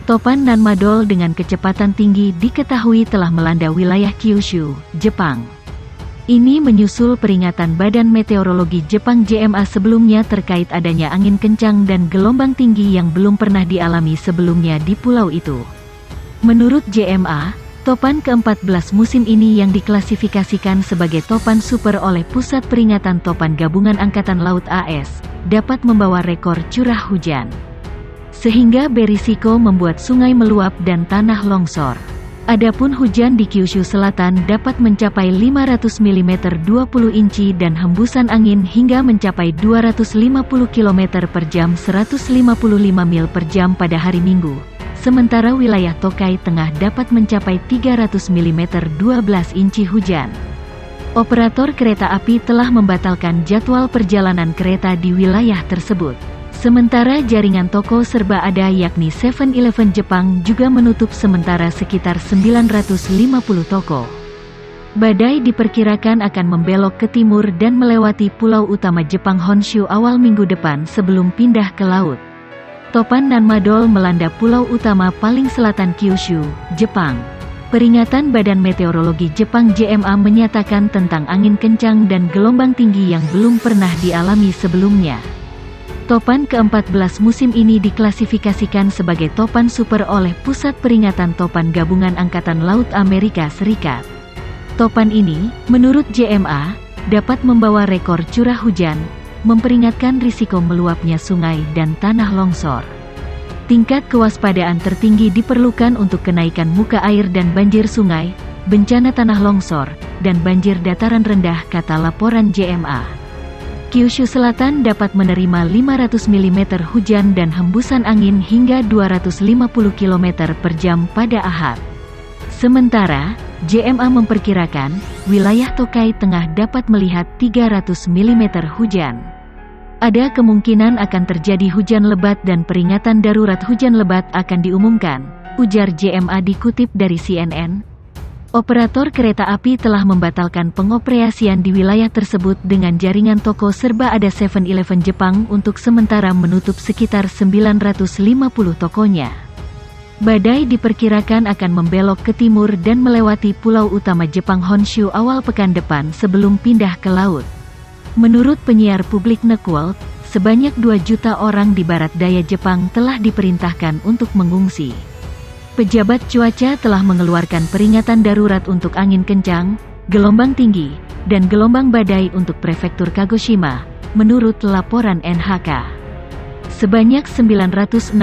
Topan Nanmadol dengan kecepatan tinggi diketahui telah melanda wilayah Kyushu, Jepang. Ini menyusul peringatan Badan Meteorologi Jepang JMA sebelumnya terkait adanya angin kencang dan gelombang tinggi yang belum pernah dialami sebelumnya di pulau itu. Menurut JMA, topan ke-14 musim ini yang diklasifikasikan sebagai topan super oleh Pusat Peringatan Topan Gabungan Angkatan Laut AS, dapat membawa rekor curah hujan, sehingga berisiko membuat sungai meluap dan tanah longsor. Adapun hujan di Kyushu Selatan dapat mencapai 500 mm 20 inci dan hembusan angin hingga mencapai 250 km per jam 155 mil per jam pada hari Minggu. Sementara wilayah Tokai Tengah dapat mencapai 300 mm 12 inci hujan. Operator kereta api telah membatalkan jadwal perjalanan kereta di wilayah tersebut. Sementara jaringan toko serba ada yakni 7-Eleven Jepang juga menutup sementara sekitar 950 toko. Badai diperkirakan akan membelok ke timur dan melewati pulau utama Jepang Honshu awal minggu depan sebelum pindah ke laut. Topan Nanmadol melanda pulau utama paling selatan Kyushu, Jepang. Peringatan Badan Meteorologi Jepang JMA menyatakan tentang angin kencang dan gelombang tinggi yang belum pernah dialami sebelumnya. Topan ke-14 musim ini diklasifikasikan sebagai topan super oleh Pusat Peringatan Topan Gabungan Angkatan Laut Amerika Serikat. Topan ini, menurut JMA, dapat membawa rekor curah hujan, memperingatkan risiko meluapnya sungai dan tanah longsor. Tingkat kewaspadaan tertinggi diperlukan untuk kenaikan muka air dan banjir sungai, bencana tanah longsor, dan banjir dataran rendah, kata laporan JMA. Kyushu Selatan dapat menerima 500 mm hujan dan hembusan angin hingga 250 km per jam pada Ahad. Sementara, JMA memperkirakan, wilayah Tokai Tengah dapat melihat 300 mm hujan. Ada kemungkinan akan terjadi hujan lebat dan peringatan darurat hujan lebat akan diumumkan, ujar JMA dikutip dari CNN. Operator kereta api telah membatalkan pengoperasian di wilayah tersebut dengan jaringan toko serba ada 7-Eleven Jepang untuk sementara menutup sekitar 950 tokonya. Badai diperkirakan akan membelok ke timur dan melewati pulau utama Jepang Honshu awal pekan depan sebelum pindah ke laut. Menurut penyiar publik Nekworld, sebanyak 2 juta orang di barat daya Jepang telah diperintahkan untuk mengungsi. Pejabat cuaca telah mengeluarkan peringatan darurat untuk angin kencang, gelombang tinggi, dan gelombang badai untuk prefektur Kagoshima, menurut laporan NHK. Sebanyak 965.000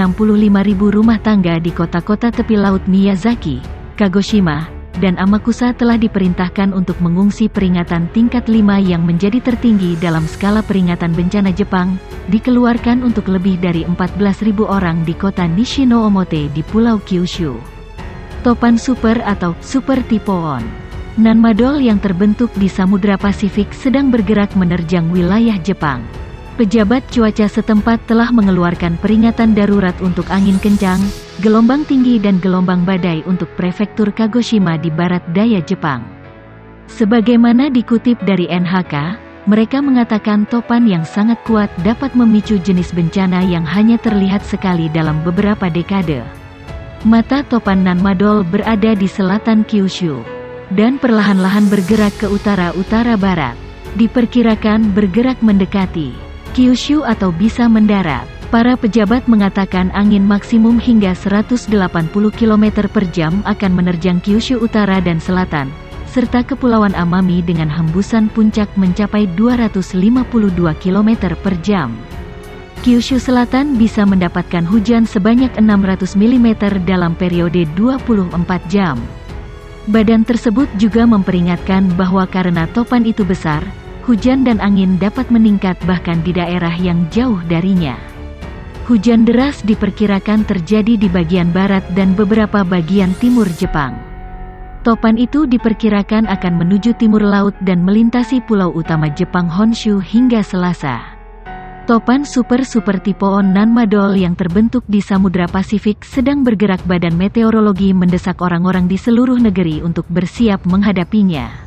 rumah tangga di kota-kota tepi laut Miyazaki, Kagoshima, dan Amakusa telah diperintahkan untuk mengungsi peringatan tingkat 5 yang menjadi tertinggi dalam skala peringatan bencana Jepang, dikeluarkan untuk lebih dari 14.000 orang di kota Nishino-Omote di Pulau Kyushu. Topan super atau super typhoon Nanmadol yang terbentuk di Samudra Pasifik sedang bergerak menerjang wilayah Jepang. Pejabat cuaca setempat telah mengeluarkan peringatan darurat untuk angin kencang, gelombang tinggi dan gelombang badai untuk prefektur Kagoshima di barat daya Jepang. Sebagaimana dikutip dari NHK, mereka mengatakan topan yang sangat kuat dapat memicu jenis bencana yang hanya terlihat sekali dalam beberapa dekade. Mata topan Nanmadol berada di selatan Kyushu, dan perlahan-lahan bergerak ke utara-utara barat. Diperkirakan bergerak mendekati Kyushu atau bisa mendarat. Para pejabat mengatakan angin maksimum hingga 180 km per jam akan menerjang Kyushu Utara dan Selatan, serta Kepulauan Amami dengan hembusan puncak mencapai 252 km per jam. Kyushu Selatan bisa mendapatkan hujan sebanyak 600 mm dalam periode 24 jam. Badan tersebut juga memperingatkan bahwa karena topan itu besar, hujan dan angin dapat meningkat bahkan di daerah yang jauh darinya. Hujan deras diperkirakan terjadi di bagian barat dan beberapa bagian timur Jepang. Topan itu diperkirakan akan menuju timur laut dan melintasi pulau utama Jepang Honshu hingga Selasa. Topan super typhoon Nanmadol yang terbentuk di Samudra Pasifik sedang bergerak. Badan Meteorologi mendesak orang-orang di seluruh negeri untuk bersiap menghadapinya.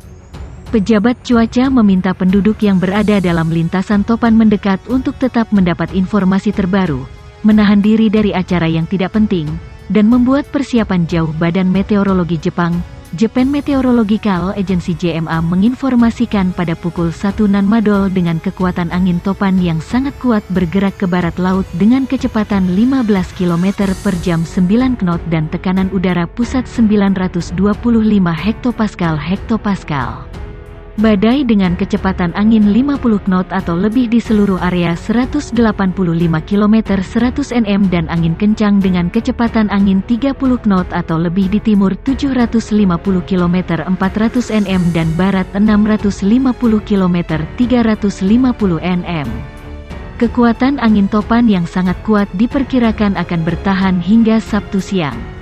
Pejabat cuaca meminta penduduk yang berada dalam lintasan topan mendekat untuk tetap mendapat informasi terbaru, menahan diri dari acara yang tidak penting, dan membuat persiapan jauh. Badan Meteorologi Jepang, Japan Meteorological Agency JMA menginformasikan pada pukul 1 Nanmadol dengan kekuatan angin topan yang sangat kuat bergerak ke barat laut dengan kecepatan 15 km per jam 9 knot dan tekanan udara pusat 925 hektopascal. Badai dengan kecepatan angin 50 knot atau lebih di seluruh area 185 km 100 nm dan angin kencang dengan kecepatan angin 30 knot atau lebih di timur 750 km 400 nm dan barat 650 km 350 nm. Kekuatan angin topan yang sangat kuat diperkirakan akan bertahan hingga Sabtu siang.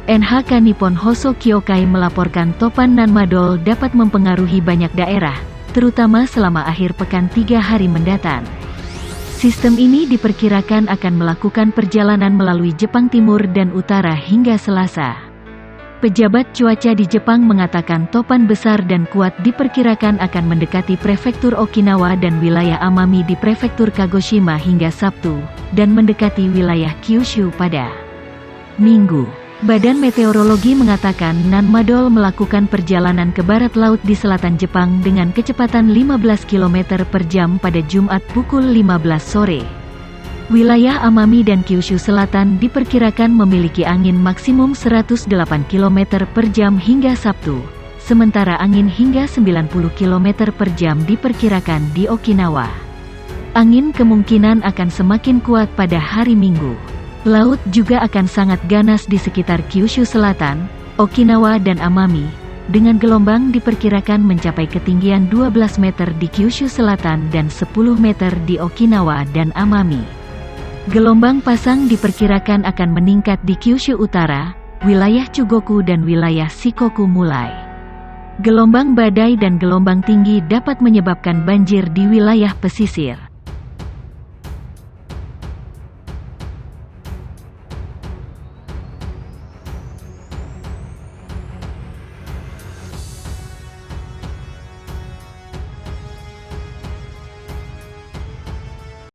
NHK Nippon Hoso Kyokai melaporkan topan Nanmadol dapat mempengaruhi banyak daerah, terutama selama akhir pekan 3 hari mendatang. Sistem ini diperkirakan akan melakukan perjalanan melalui Jepang Timur dan Utara hingga Selasa. Pejabat cuaca di Jepang mengatakan topan besar dan kuat diperkirakan akan mendekati prefektur Okinawa dan wilayah Amami di prefektur Kagoshima hingga Sabtu, dan mendekati wilayah Kyushu pada Minggu. Badan Meteorologi mengatakan Nanmadol melakukan perjalanan ke barat laut di selatan Jepang dengan kecepatan 15 km per jam pada Jumat pukul 15 sore. Wilayah Amami dan Kyushu Selatan diperkirakan memiliki angin maksimum 108 km per jam hingga Sabtu, sementara angin hingga 90 km per jam diperkirakan di Okinawa. Angin kemungkinan akan semakin kuat pada hari Minggu. Laut juga akan sangat ganas di sekitar Kyushu Selatan, Okinawa dan Amami, dengan gelombang diperkirakan mencapai ketinggian 12 meter di Kyushu Selatan dan 10 meter di Okinawa dan Amami. Gelombang pasang diperkirakan akan meningkat di Kyushu Utara, wilayah Chugoku dan wilayah Shikoku mulai. Gelombang badai dan gelombang tinggi dapat menyebabkan banjir di wilayah pesisir.